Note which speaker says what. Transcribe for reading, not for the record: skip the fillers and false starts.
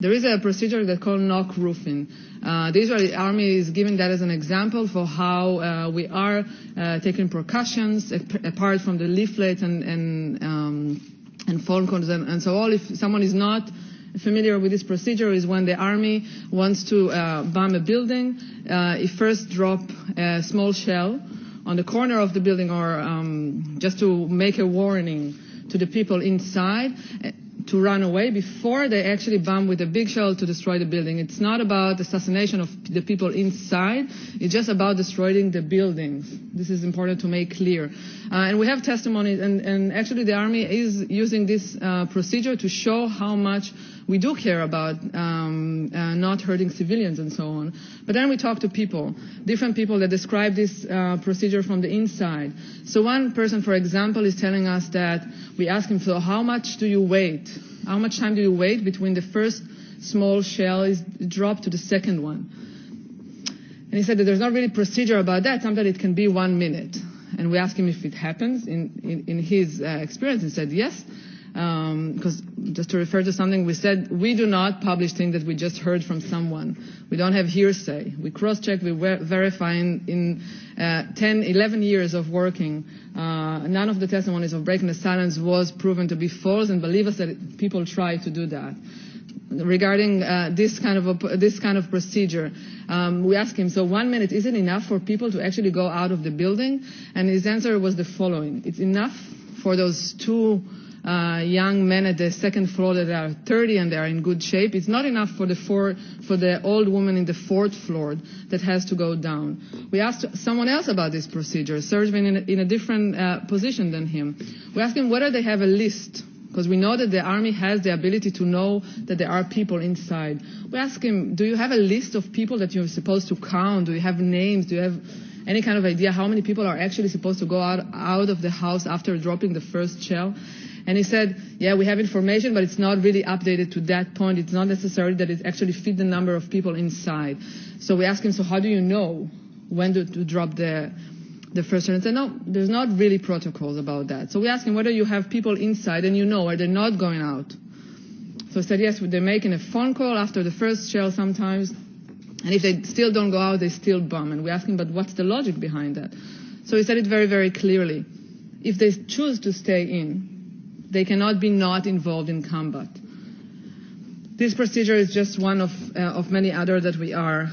Speaker 1: There is a procedure that's called knock roofing. The Israeli army is giving that as an example for how we are taking precautions apart from the leaflets and phone calls and so on. If someone is not familiar with this procedure, is when the army wants to bomb a building, it first drop a small shell on the corner of the building, or just to make a warning to the people inside to run away before they actually bomb with a big shell to destroy the building. It's not about assassination of the people inside. It's just about destroying the buildings. This is important to make clear. And we have testimonies, and actually the army is using this procedure to show how much we do care about not hurting civilians and so on. But then we talk to people, different people that describe this procedure from the inside. So one person, for example, is telling us that we ask him, so how much do you wait? How much time do you wait between the first small shell is dropped to the second one? And he said that there's not really procedure about that. Sometimes it can be 1 minute. And we asked him if it happens in his experience. He said yes. Because just to refer to something we said, we do not publish things that we just heard from someone. We don't have hearsay. We cross-check, we verify. In 10, 11 years of working, none of the testimonies of breaking the silence was proven to be false, and believe us that people try to do that. Regarding this kind of procedure, we asked him, so 1 minute, is it enough for people to actually go out of the building? And his answer was the following: it's enough for those two young men at the second floor that are 30 and they are in good shape. It's not enough for the old woman in the fourth floor that has to go down. We asked someone else about this procedure, serving in a different position than him. We asked him whether they have a list, because we know that the army has the ability to know that there are people inside. We asked him, do you have a list of people that you're supposed to count? Do you have names? Do you have any kind of idea how many people are actually supposed to go out of the house after dropping the first shell? And he said, yeah, we have information, but it's not really updated to that point. It's not necessary that it actually fit the number of people inside. So we asked him, so how do you know when to drop the first shell? And he said, no, there's not really protocols about that. So we asked him whether you have people inside and you know, are they not going out? So he said, yes, they're making a phone call after the first shell sometimes. And if they still don't go out, they still bomb. And we asked him, but what's the logic behind that? So he said it very, very clearly. If they choose to stay in, they cannot be not involved in combat. This procedure is just one of many others that we are